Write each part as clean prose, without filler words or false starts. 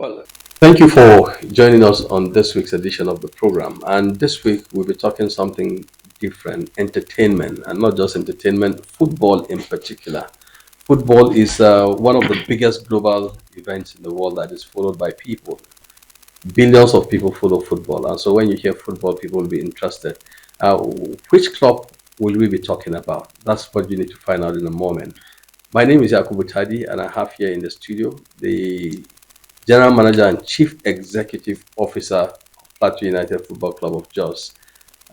Well, thank you for joining us on this week's edition of the program. And this week we'll be talking something different, entertainment, and not just entertainment, football in particular. Football is one of the biggest global events in the world that is followed by people. Billions of people follow football. And so when you hear football, people will be interested. Uh, which club will we be talking about? That's what you need to find out in a moment. My name is Yakubu Tadi, and I have here in the studio the General Manager and Chief Executive Officer of PLATEAU United Football Club of Jos,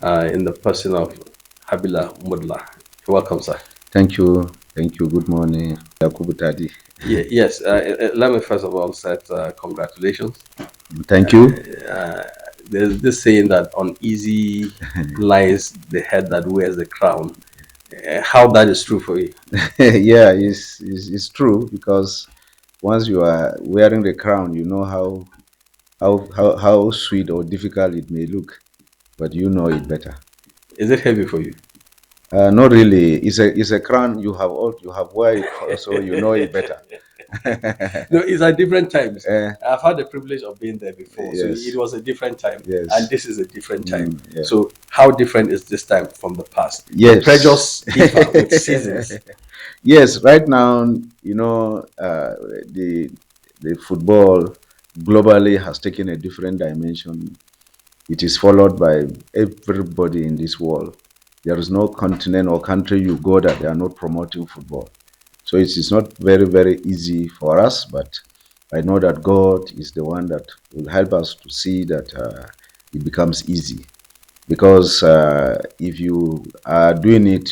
in the person of HABILA MUTLA. Welcome, sir. Thank you. Thank you. Good morning, Yakubu Tadi. Yes, let me first of all say congratulations. Thank you. There's this saying that uneasy lies the head that wears the crown. How that is true for you? Yeah, it's true because once you are wearing the crown, you know how sweet or difficult it may look, but you know it better. Is it heavy for you? Not really. It's a crown you have wear it, so you know it better. No, it's at different times. Uh, I've had the privilege of being there before, so yes. it was a different time, Yes. and this is a different time. Yeah. So, how different is this time from the past? Yes. Pressures differ with seasons. Yes, right now, the football globally has taken a different dimension. It is followed by everybody in this world. There is no continent or country you go that they are not promoting football. So it is not very, very easy for us, but I know that God is the one that will help us to see that it becomes easy. Because if you are doing it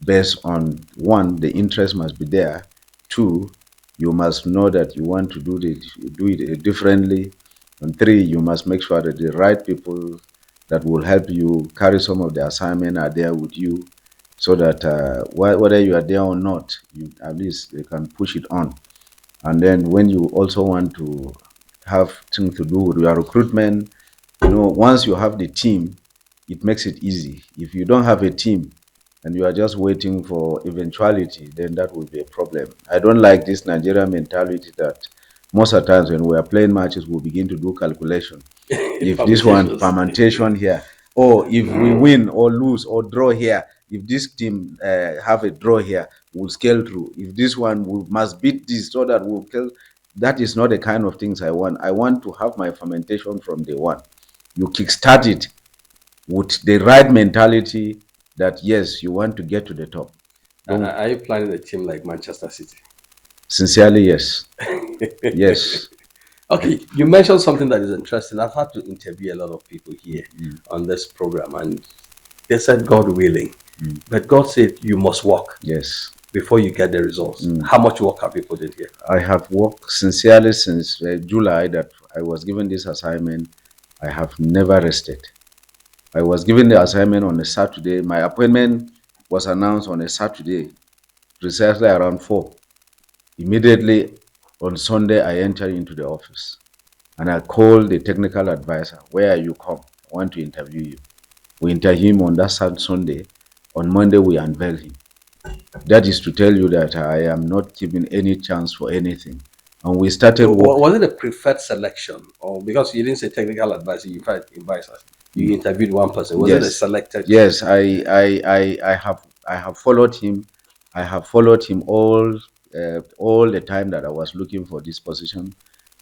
based on one, the interest must be there. Two, you must know that you want to do it differently. And three, you must make sure that the right people that will help you carry some of the assignment are there with you, so that whether you are there or not, at least they can push it on. And then when you also want to have things to do with your recruitment, once you have the team, it makes it easy. If you don't have a team and you are just waiting for eventuality, then that will be a problem. I don't like this Nigerian mentality that most of the times when we are playing matches, we begin to do calculation. If this one permutation here, or if we win or lose or draw here, if this team have a draw here, we'll scale through. If this one must beat this so that we'll kill. That is not the kind of things I want. I want to have my fermentation from day one. You kickstart it with the right mentality that yes, you want to get to the top. Are you planning a team like Manchester City? Sincerely, yes. Yes. Okay, you mentioned something that is interesting. I've had to interview a lot of people here on this program, and they said God willing, but God said you must work. Yes. Before you get the results. How much work have you put in here? I have worked sincerely since July that I was given this assignment. I have never rested. I was given the assignment on a Saturday. My appointment was announced on a Saturday, precisely around 4. Immediately on Sunday, I entered into the office and I called the technical advisor. Where are you come? I want to interview you. We interviewed him on that Sunday. On Monday, we unveiled him. That is to tell you that I am not given any chance for anything. And we started work. Was it a preferred selection? Or because you didn't say technical advisor, you tried advisors. You interviewed one person. Was it a selected? Yes, I have followed him. I have followed him all the time that I was looking for this position.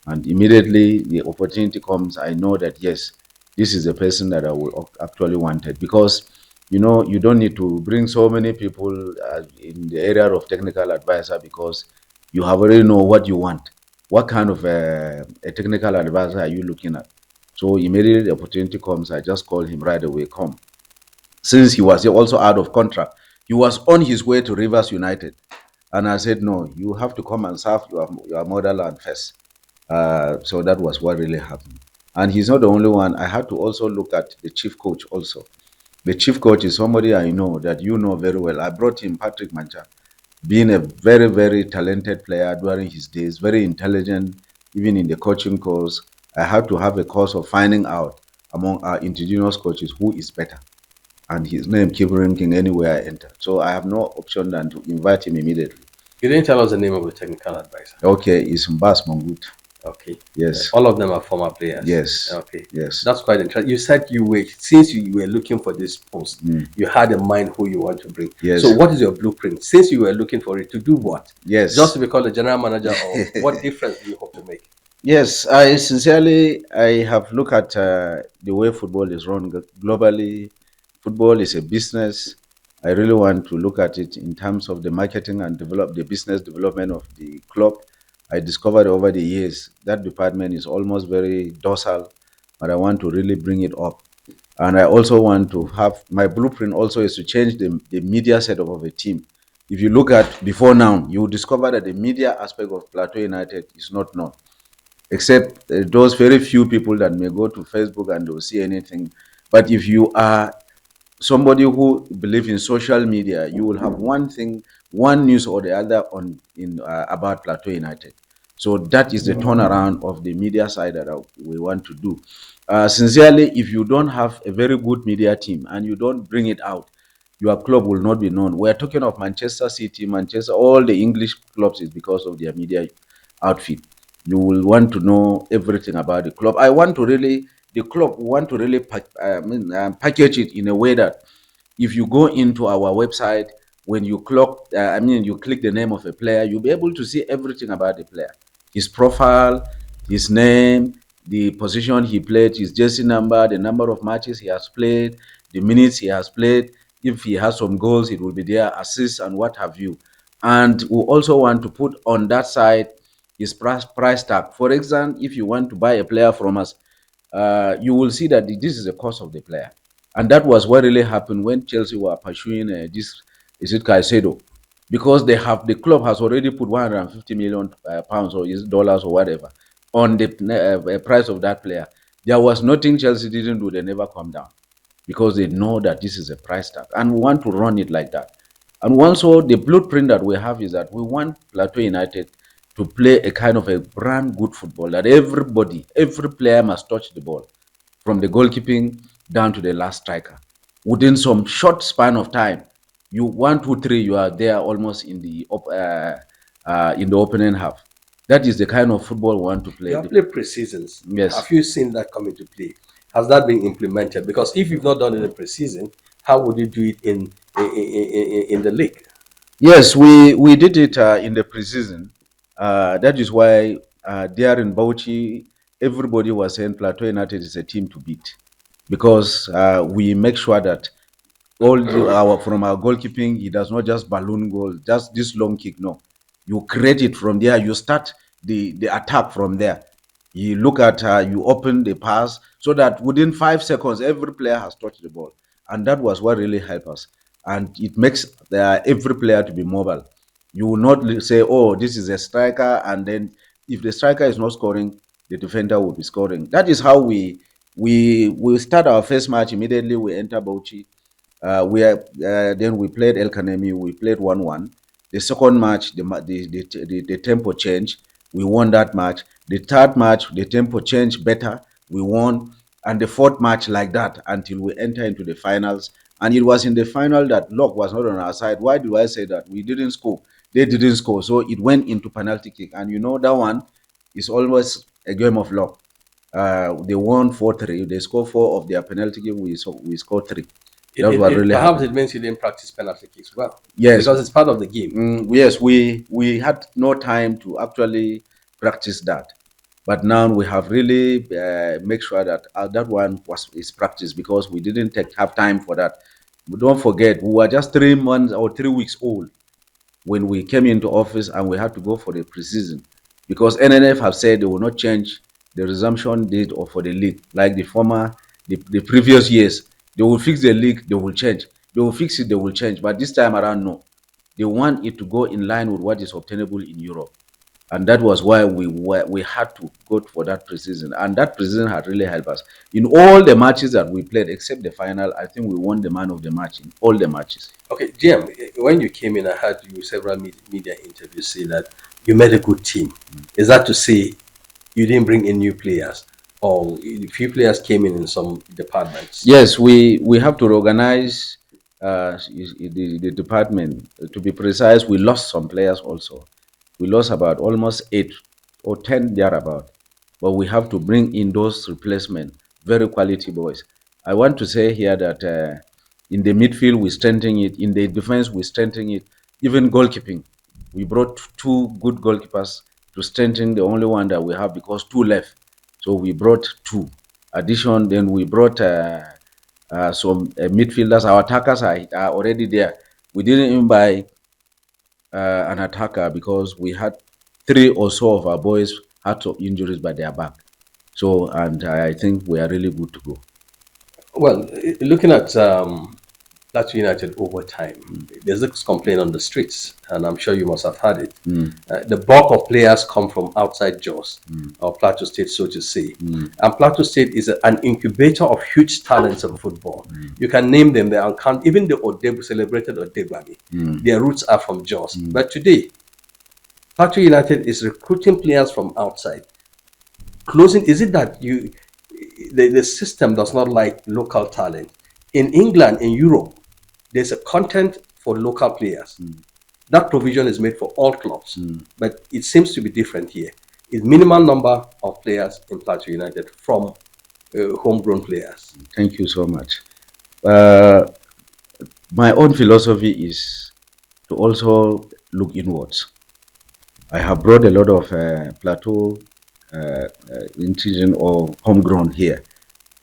And immediately the opportunity comes, I know that yes, this is the person that I will actually wanted, because you don't need to bring so many people in the area of technical advisor, because you have already know what you want. What kind of a technical advisor are you looking at? So immediately the opportunity comes, I just call him right away, come. Since he was also out of contract, he was on his way to Rivers United. And I said, no, you have to come and serve your motherland first. So that was what really happened. And he's not the only one. I had to also look at the chief coach also. The chief coach is somebody I know that you know very well. I brought him, Patrick Mancha, being a very, very talented player during his days, very intelligent, even in the coaching course. I had to have a course of finding out among our indigenous coaches who is better. And his name kept ranking anywhere I enter. So I have no option than to invite him immediately. You didn't tell us the name of the technical advisor. Okay, it's Mbas Mongut. Okay. Yes, All of them are former players. yes, Okay. yes. That's quite interesting. You said you were, since you were looking for this post, Mm, you had in mind who you want to bring. So, yes, what is your blueprint? Since you were looking for it, to do what? Just yes. to become a general manager, or what difference do you hope to make? Yes, I sincerely I have looked at the way football is run globally. Football is a business. I really want to look at it in terms of the marketing and develop the business development of the club. I discovered over the years that department is almost very docile, but I want to really bring it up. And I also want to have my blueprint also is to change the media setup of a team. If you look at before now, you will discover that the media aspect of Plateau United is not known except those very few people that may go to Facebook and they'll see anything. But if you are somebody who believes in social media, you will have one thing, one news or the other on in about Plateau United. So that is the turnaround of the media side that we want to do. Sincerely, if you don't have a very good media team and you don't bring it out, your club will not be known. We're talking of Manchester City, Manchester, all the English clubs is because of their media outfit. You will want to know everything about the club. I want to really, the club want to really package it in a way that if you go into our website, when you you click the name of a player, you'll be able to see everything about the player, his profile, his name, the position he played, his jersey number, the number of matches he has played, the minutes he has played. If he has some goals, it will be there, assists and what have you. And we also want to put on that side his price tag. For example, if you want to buy a player from us, you will see that this is the cost of the player. And that was what really happened when Chelsea were pursuing this, is it Caicedo? Because the club has already put 150 million pounds or is dollars or whatever on the price of that player. There was nothing Chelsea didn't do, they never come down because they know that this is a price tag and we want to run it like that. And also, the blueprint that we have is that we want Plateau United to play a kind of a brand good football that everybody, every player must touch the ball from the goalkeeping down to the last striker. Within some short span of time, you 1, 2, 3, you are there almost in the opening half. That is the kind of football we want to You play. have played pre-seasons. Yes. Have you seen that come into play? Has that been implemented? Because if you've not done it in pre-season, how would you do it in the league? Yes, we did it in the preseason. That is why there in Bauchi, everybody was saying Plateau United is a team to beat because we make sure that our from our goalkeeping, he does not just balloon goal, just this long kick. No, you create it from there. You start the attack from there. You look at you open the pass so that within 5 seconds, every player has touched the ball, and that was what really helped us. And it makes every player to be mobile. You will not say, "Oh, this is a striker," and then if the striker is not scoring, the defender will be scoring. That is how we start our first match immediately. We enter Bauchi, then we played El Kanemi. We played 1-1. The second match, the tempo changed. We won that match. The third match, the tempo changed better. We won, and the fourth match like that until we enter into the finals. And it was in the final that luck was not on our side. Why do I say that? We didn't score. They didn't score, so it went into penalty kick. And you know that one is always a game of luck. They won 4-3. They scored four of their penalty kick. We scored three. That's what really Perhaps happened. it means you didn't practice penalty kicks well, Yes, because it's part of the game. yes, we had no time to actually practice that, but now we have really make sure that that one was is practiced because we didn't have time for that. But don't forget, we were just 3 months or 3 weeks old when we came into office and we had to go for the preseason because NNF have said they will not change the resumption date or for the league like the previous years. They will fix the league, they will change. They will fix it, they will change. But this time around, no. They want it to go in line with what is obtainable in Europe. And that was why we had to go for that preseason. And that preseason had really helped us. In all the matches that we played, except the final, I think we won the man of the match in all the matches. Okay, Jim, when you came in, I heard you several media interviews say that you made a good team. Is that to say you didn't bring in new players, or a few players came in some departments? Yes, we have to reorganize the department. To be precise, we lost some players also. We lost about almost 8 or 10 thereabout. but we have to bring in those replacement, very quality boys. I want to say here that in the midfield we strengthen it, in the defense we strengthen it, even goalkeeping. We brought two good goalkeepers to strengthen the only one that we have because two left. So we brought two. Addition, then we brought some midfielders. Our attackers are already there. We didn't even buy an attacker because we had three or so of our boys had some injuries by their back. So, and I think we are really good to go. Well, looking at Plateau United over time, there's this complaint on the streets, and I'm sure you must have heard it. The bulk of players come from outside Jos or Plateau State, so to say. And Plateau State is an incubator of huge talents in football. You can name them, they are count, even the celebrated Odebami. Their roots are from Jos. But today, Plateau United is recruiting players from outside. Closing, is it that the system does not like local talent? In England, in Europe, there's a content for local players. That provision is made for all clubs, but it seems to be different here. It's minimal number of players in Plateau United from homegrown players. Thank you so much. My own philosophy is to also look inwards. I have brought a lot of Plateau indigenous or homegrown here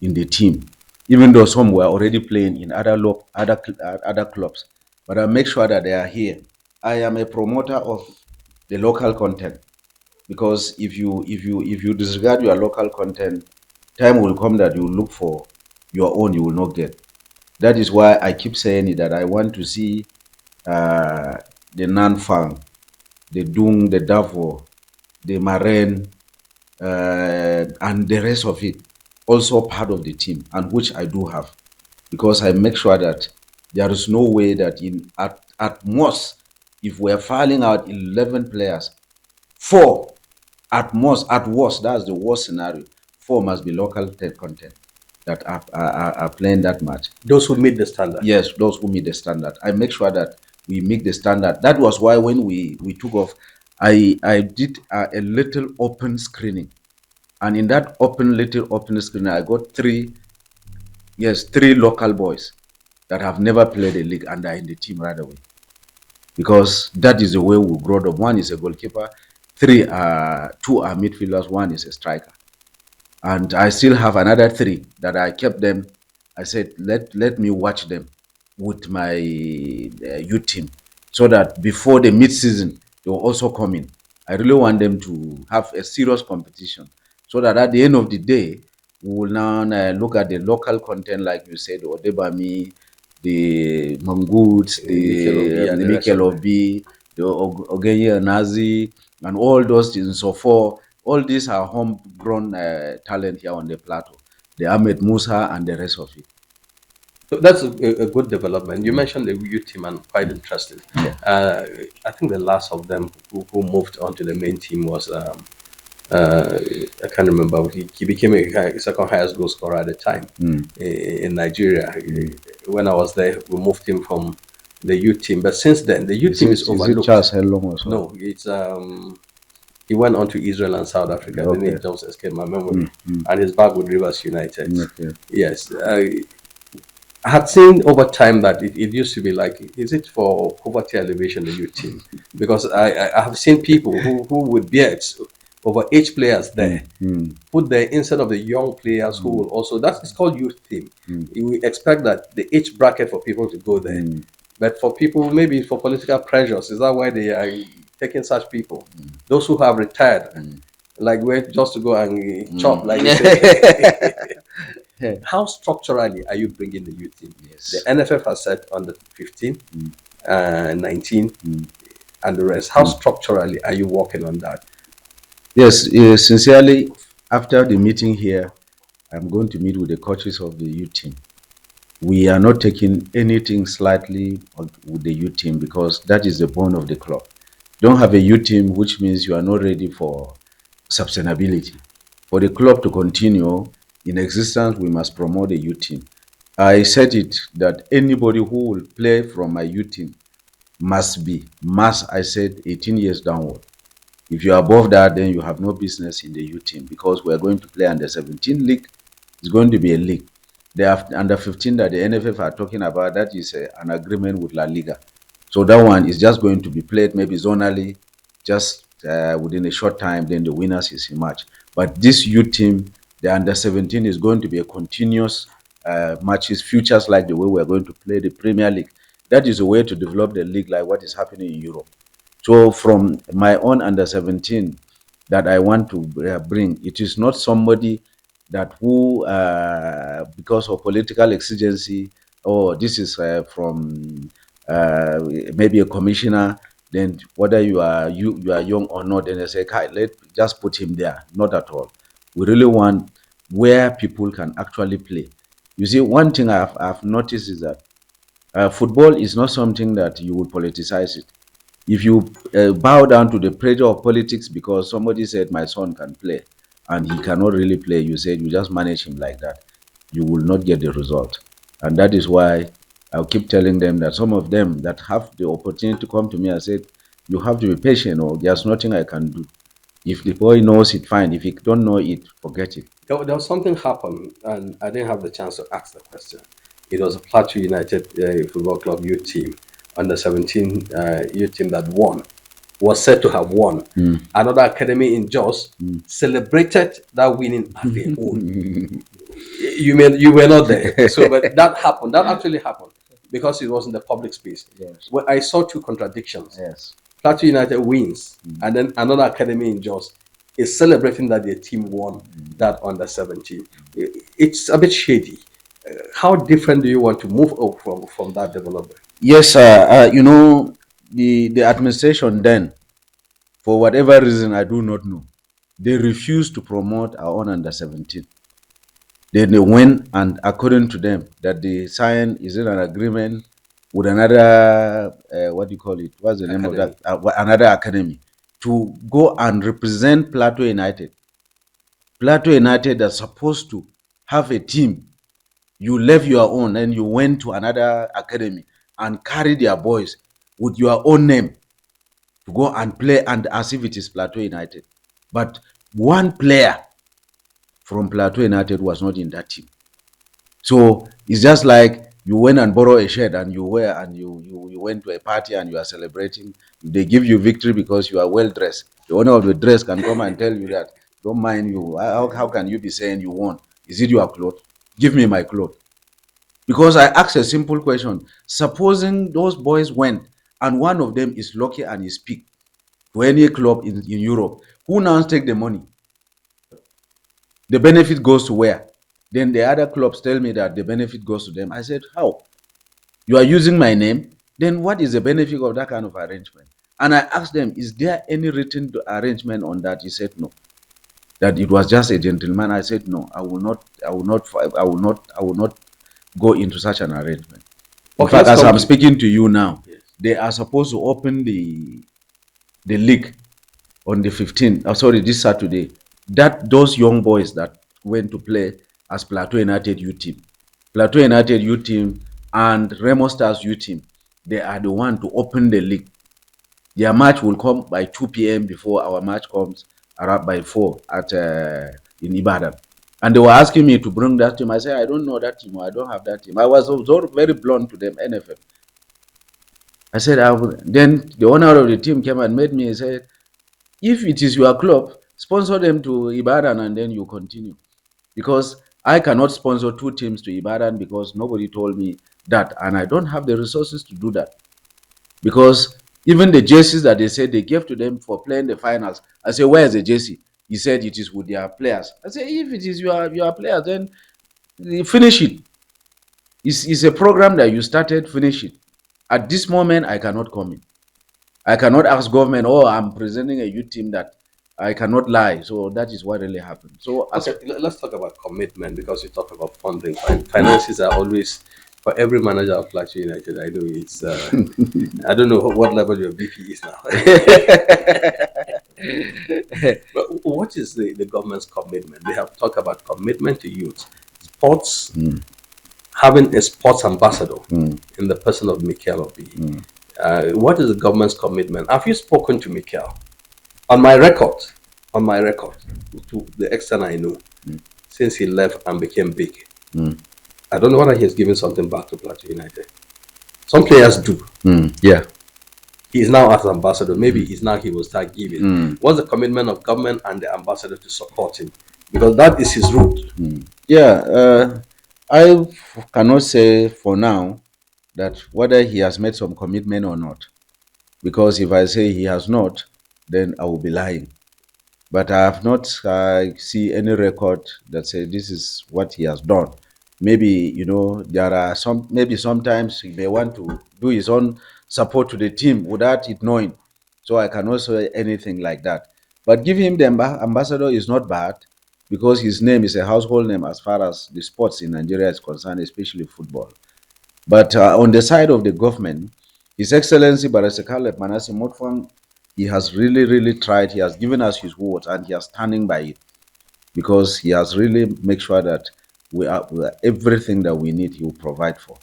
in the team, even though some were already playing in other clubs. But I make sure that they are here. I am a promoter of the local content, because if you disregard your local content, time will come that you look for your own, you will not get. That is why I keep saying it, that I want to see the Nanfang, the Dung, the Davo, the Maren, and the rest of it also part of the team, and which I do have, because I make sure that there is no way that at most, if we're filing out 11 players, 4 at most, at worst, that's the worst scenario, 4 must be local content that are playing that match. Those who meet the standard. Yes, those who meet the standard. I make sure that we meet the standard. That was why when we took off, I did a little open screening. And in that little open screening, I got 3 local boys that have never played a league and are in the team right away. Because that is the way we grow up. 1 is a goalkeeper, 2 are midfielders, 1 is a striker. And I still have another 3 that I kept them. I said, let me watch them with my youth team, so that before the mid-season, they will also come in. I really want them to have a serious competition, so that at the end of the day, we will now look at the local content, like you said, the Odebami, the Mangoots, the Mikel Obi, the Ogenye Nazi, and all those things. So for all these are homegrown talent here on the plateau. The Ahmed Musa and the rest of it. So that's a good development. You mentioned the youth team, and quite interesting. Yeah. I think the last of them who moved on to the main team was I can't remember. He became a second highest goal scorer at the time in Nigeria. When I was there, we moved him from the youth team. But since then, the youth team is overlooked. Is it Charles Helong or so? No, it's he went on to Israel and South Africa. Okay. The name just escaped my memory. And he's back with Rivers United. Okay. Yes. I had seen over time that it used to be like, is it for poverty elevation, the youth team? Because I have seen people who would beards over age players there, put there instead of the young players who will also, it's called youth team. We expect that the age bracket for people to go there. But for people, maybe for political pressures, is that why they are taking such people? Those who have retired, like we're just to go and chop, like you say. How structurally are you bringing the youth team? Yes. The NFF has said under 15, 19, and the rest. How structurally are you working on that? Yes, sincerely, after the meeting here, I'm going to meet with the coaches of the youth team. We are not taking anything slightly with the youth team, because that is the bone of the club. Don't have a youth team, which means you are not ready for sustainability. For the club to continue in existence, we must promote the youth team. I said it, that anybody who will play from my youth team must be, I said, 18 years downward. If you are above that, then you have no business in the U team, because we are going to play under 17 league. It's going to be a league. The under 15 that the NFF are talking about, that is an agreement with La Liga. So that one is just going to be played maybe zonally, just within a short time, then the winners is emerge. But this U team, the under 17, is going to be a continuous matches, futures, like the way we're going to play the Premier League. That is a way to develop the league, like what is happening in Europe. So from my own under 17 that I want to bring, it is not somebody that who, because of political exigency, or this is from maybe a commissioner, then whether you are young or not, then they say, "Kai, let just put him there." Not at all. We really want where people can actually play. You see, one thing I've noticed is that football is not something that you would politicize it. If you bow down to the pressure of politics because somebody said my son can play and he cannot really play, you said you just manage him like that, you will not get the result. And that is why I'll keep telling them that some of them that have the opportunity to come to me, I said, you have to be patient, or there's nothing I can do. If the boy knows it, fine. If he don't know it, forget it. There was something happened, and I didn't have the chance to ask the question. It was a Plateau United Football Club youth team, under 17 youth team that won, was said to have won. Another academy in Jos celebrated that winning as their own. You were not there, so but that happened. That actually happened because it was in the public space. Yes. Well, I saw two contradictions. Yes. Plateau United wins, and then another academy in Jos is celebrating that their team won that under 17. It's a bit shady. How different do you want to move up from that development? Yes, the administration then, for whatever reason I do not know, they refused to promote our own under 17. Then they went, and according to them, that they signed is in an agreement with another what do you call it? What's the name of that? Another academy to go and represent Plateau United. Plateau United are supposed to have a team. You left your own and you went to another academy and carry their boys with your own name to go and play, and as if it is Plateau United. But one player from Plateau United was not in that team. So it's just like you went and borrow a shirt and you wear, and you went to a party and you are celebrating. They give you victory because you are well dressed. The owner of the dress can come and tell you that, don't mind you. How can you be saying you won? Is it your clothes? Give me my clothes. Because I asked a simple question. Supposing those boys went and one of them is lucky and is picked to any club in Europe, who now take the money? The benefit goes to where? Then the other clubs tell me that the benefit goes to them. I said, how? You are using my name? Then what is the benefit of that kind of arrangement? And I asked them, is there any written arrangement on that? He said no. That it was just a gentleman. I said no, I will not go into such an arrangement. In fact, as I'm speaking to you now, yes, they are supposed to open the league on the 15th. Sorry, this Saturday. That those young boys that went to play as Plateau United youth team, Plateau United youth team and Remo Stars youth team, they are the one to open the league. Their match will come by 2 p.m. before our match comes around by 4 at in Ibadan. And they were asking me to bring that team. I said, I don't know that team. I don't have that team. I was very blunt to them, NFF. I said, then the owner of the team came and made me say, if it is your club, sponsor them to Ibadan and then you continue. Because I cannot sponsor 2 teams to Ibadan because nobody told me that. And I don't have the resources to do that. Because even the jerseys that they said they gave to them for playing the finals, I said, where is the jersey? He said it is with their players. I said, if it is your players, then finish it. It's a program that you started, finish it. At this moment, I cannot come in. I cannot ask government, oh, I'm presenting a youth team that I cannot lie. So that is what really happened. So okay, let's talk about commitment, because you talk about funding. Finances are always, for every manager of Plateau United, I know it's, I don't know what level your BP is now. But what is the government's commitment? They have talked about commitment to youth, sports, having a sports ambassador in the person of Mikel Obi. What is the government's commitment? Have you spoken to Mikel On my record, on my record, to the extent I know, since he left and became big, I don't know whether he has given something back to Plateau United. Some players do. Yeah. He is now as ambassador. Maybe he will start giving. What's the commitment of government and the ambassador to support him? Because that is his route. Yeah. I cannot say for now that whether he has made some commitment or not. Because if I say he has not, then I will be lying. But I have not see any record that say this is what he has done. Maybe, there are some, maybe sometimes he may want to do his own support to the team without it knowing. So I cannot say anything like that. But give him the ambassador is not bad, because his name is a household name as far as the sports in Nigeria is concerned, especially football. But on the side of the government, His Excellency Barrister Caleb Manasseh Motfang, he has really, really tried. He has given us his word and he is standing by it, because he has really made sure that we are everything that we need, he will provide for.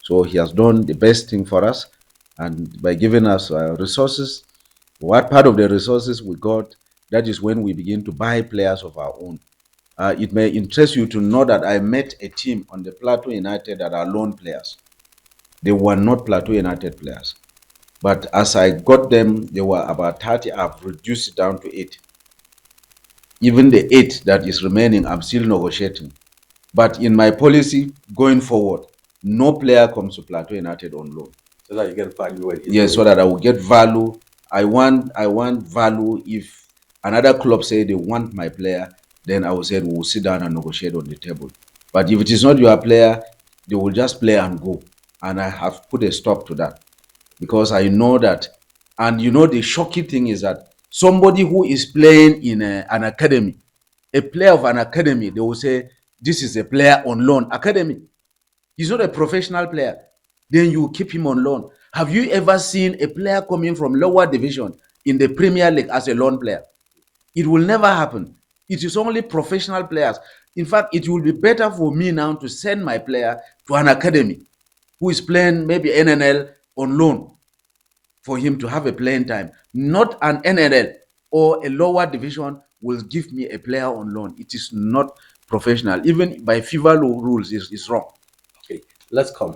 So he has done the best thing for us, and by giving us resources, what part of the resources we got, that is when we begin to buy players of our own. It may interest you to know that I met a team on the Plateau United that are loan players. They were not Plateau United players. But as I got them, they were about 30. I've reduced it down to 8. Even the 8 that is remaining, I'm still negotiating. But in my policy going forward, no player comes to Plateau United on loan. So that you get value. Yes, so that I will get value. I want value. If another club say they want my player, then I will say we will sit down and negotiate on the table. But if it is not your player, they will just play and go. And I have put a stop to that, because I know that. And the shocking thing is that somebody who is playing in an academy, a player of an academy, they will say this is a player on loan academy. He's not a professional player. Then you keep him on loan. Have you ever seen a player coming from lower division in the Premier League as a loan player? It will never happen. It is only professional players. In fact, it will be better for me now to send my player to an academy who is playing maybe NNL on loan, for him to have a playing time. Not an NNL or a lower division will give me a player on loan. It is not professional. Even by FIFA rules, is wrong. Okay, let's come.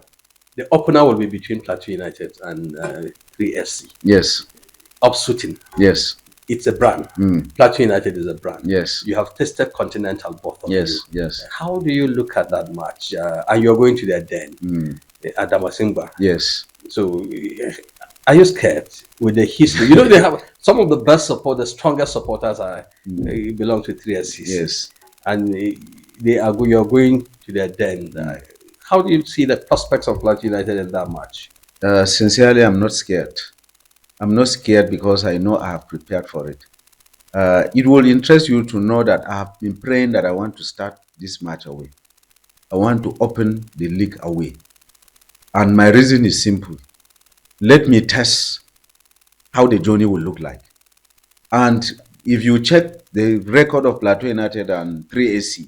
The opener will be between Plateau United and 3SC. Yes. Upsuiting. Yes. It's a brand. Plateau United is a brand. Yes. You have tested Continental, both of you. Yes. How do you look at that match? And you're going to their den, Adamasingba. Yes. So, are you scared with the history? They have some of the best support, the strongest supporters belong to 3SCs. Yes. And you're going to their den. How do you see the prospects of Plateau United in that match? Sincerely, I'm not scared. I'm not scared because I know I have prepared for it. It will interest you to know that I have been praying that I want to start this match away. I want to open the league away. And my reason is simple. Let me test how the journey will look like. And if you check the record of Plateau United and 3AC,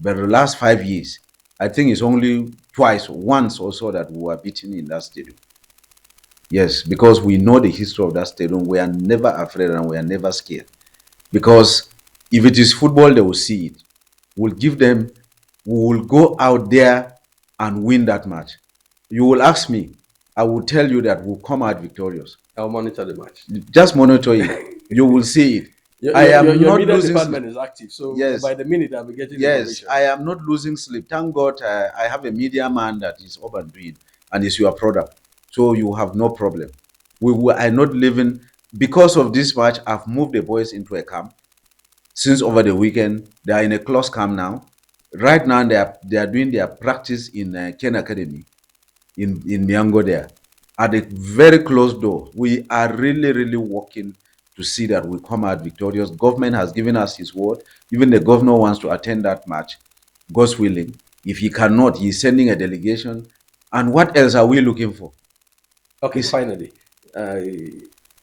for the last 5 years, I think it's only once or so that we were beaten in that stadium. Yes, because we know the history of that stadium. We are never afraid and we are never scared. Because if it is football, they will see it. We will go out there and win that match. You will ask me, I will tell you that we'll come out victorious. I'll monitor the match. Just monitor it. You will see it. Your not media losing department is active, so yes. By the minute I'll be getting yes, information. I am not losing sleep. Thank God I have a media man that is up and doing, and it's your product. So you have no problem. We are not living because of this match. I've moved the boys into a camp since over the weekend. They are in a close camp now. Right now they are doing their practice in Ken Academy in Miango there at a very closed door. We are really, really working to see that we come out victorious. Government has given us his word. Even the governor wants to attend that match, God's willing. If he cannot, he's sending a delegation. And what else are we looking for? Okay, finally,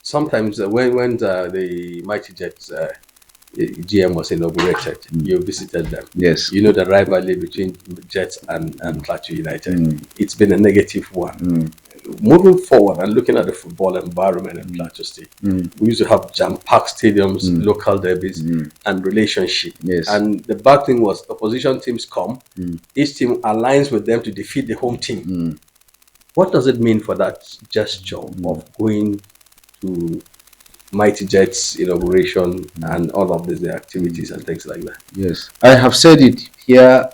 sometimes when the Mighty Jets GM was inaugurated, you visited them. Yes. You know the rivalry between Jets and Plateau United. It's been a negative one. moving forward and looking at the football environment in Plateau State, we used to have jam-packed stadiums, local derbies, and relationship. Yes. And the bad thing was opposition teams come, each team aligns with them to defeat the home team. What does it mean for that gesture of going to Mighty Jets inauguration and all of these activities and things like that? Yes, I have said it here.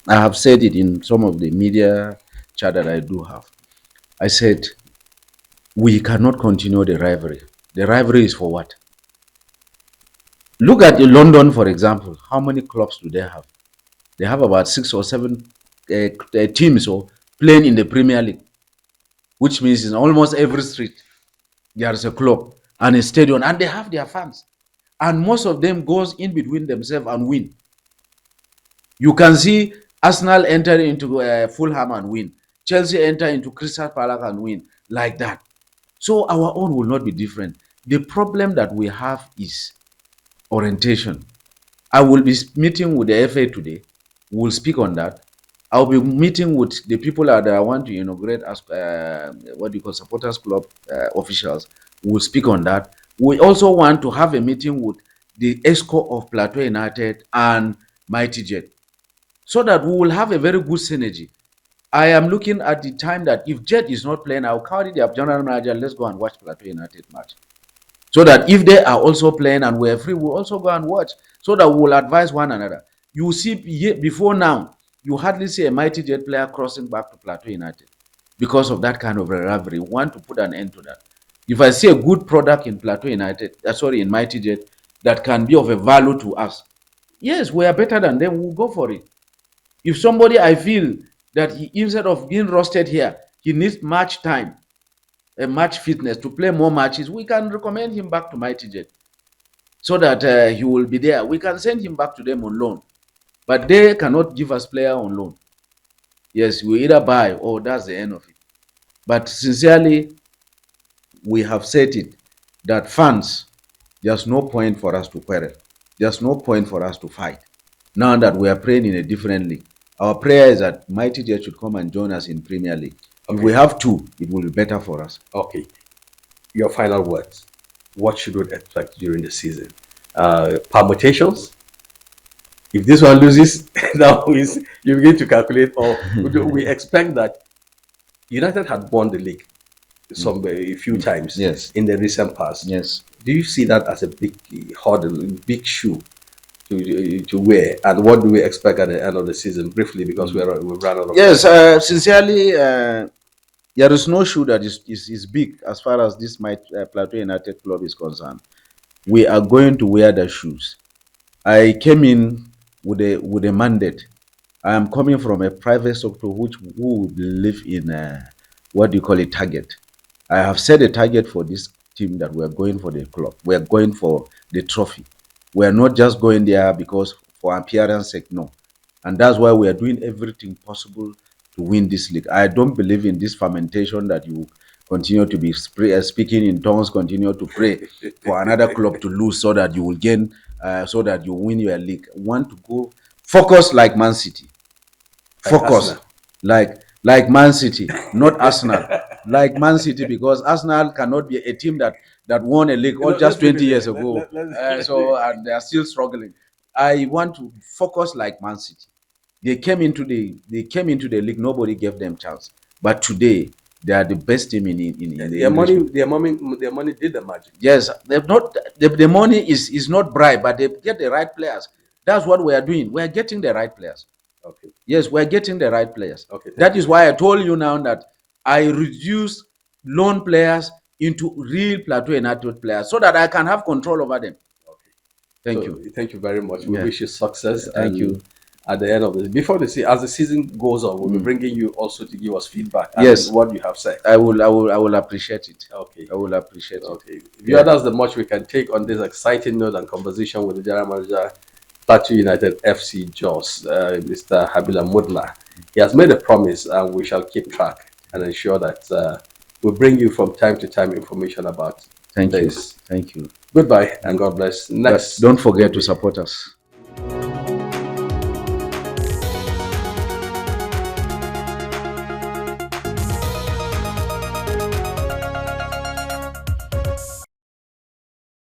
I have said it in some of the media chat that I do have. I said, we cannot continue the rivalry. The rivalry is for what? Look at London, for example. How many clubs do they have? They have about 6 or 7 teams playing in the Premier League, which means in almost every street there is a club and a stadium, and they have their fans. And most of them goes in between themselves and win. You can see Arsenal enter into Fulham and win. Chelsea enter into Crystal Palace and win, like that. So our own will not be different. The problem that we have is orientation. I will be meeting with the FA today. We will speak on that. I'll be meeting with the people that I want to inaugurate as supporters club officials. We will speak on that. We also want to have a meeting with the ESCO of Plateau United and Mighty Jet, so that we will have a very good synergy. I am looking at the time that if Jet is not playing, I'll carry the general manager, let's go and watch Plateau United match. So that if they are also playing and we're free, we'll also go and watch, so that we'll advise one another. You see, before now, you hardly see a Mighty Jet player crossing back to Plateau United because of that kind of a rivalry. We want to put an end to that. If I see a good product in Plateau United, in Mighty Jet, that can be of a value to us, yes, we are better than them, we'll go for it. If somebody, I feel that he, instead of being rostered here, he needs match time, a match fitness to play more matches, we can recommend him back to Mighty Jet, so that he will be there. We can send him back to them on loan, but they cannot give us player on loan. Yes, we either buy or that's the end of it. But sincerely, we have said it, that fans, there's no point for us to quarrel. There's no point for us to fight. Now that we are playing in a different league, our prayer is that Mighty Jet should come and join us in Premier League. Okay. If we have 2, it will be better for us. Okay. Your final words. What should we expect during the season? Permutations? If this one loses, now you begin to calculate, or we expect that United had won the league a few times, yes, in the recent past. Yes. Do you see that as a big hurdle, big shoe to wear? And what do we expect at the end of the season, briefly, because we've run out of time? Sincerely, there is no shoe that is big as far as this Plateau United club is concerned. We are going to wear the shoes. I came in with a mandate. I am coming from a private sector who live in target. I have set a target for this team, that we are going for the club. We are going for the trophy. We are not just going there because for appearance sake, no. And that's why we are doing everything possible to win this league. I don't believe in this fermentation that you continue to be speaking in tongues, continue to pray for another club to lose so that you will gain, so that you win your league. Want to go focus like Man City. Focus like Man City, not Arsenal. Like Man City, because Arsenal cannot be a team that won a league just 20 years ago. And they are still struggling. I want to focus like Man City. They came into the league, nobody gave them chance. But today they are the best team in their money did the magic. Yes, they've not the money is not bribe, but they get the right players. That's what we are doing. We are getting the right players. Okay. Yes, we are getting the right players. Okay. That is why I told you now that I reduce loan players into real Plateau United players, so that I can have control over them. Okay. Thank you. Thank you very much. We wish you success. Thank you. At the end of this, as the season goes on, we'll be bringing you also to give us feedback. Yes, what you have said. I will appreciate it. Okay. I will appreciate it. Okay. That's the much we can take on this exciting note and conversation with the general manager, Plateau United FC Jos, Mr. HABILA MUTLA. He has made a promise, and we shall keep track and ensure that we bring you from time to time information about Thank this. Thank you. Goodbye and God bless. Next. But don't forget to support us.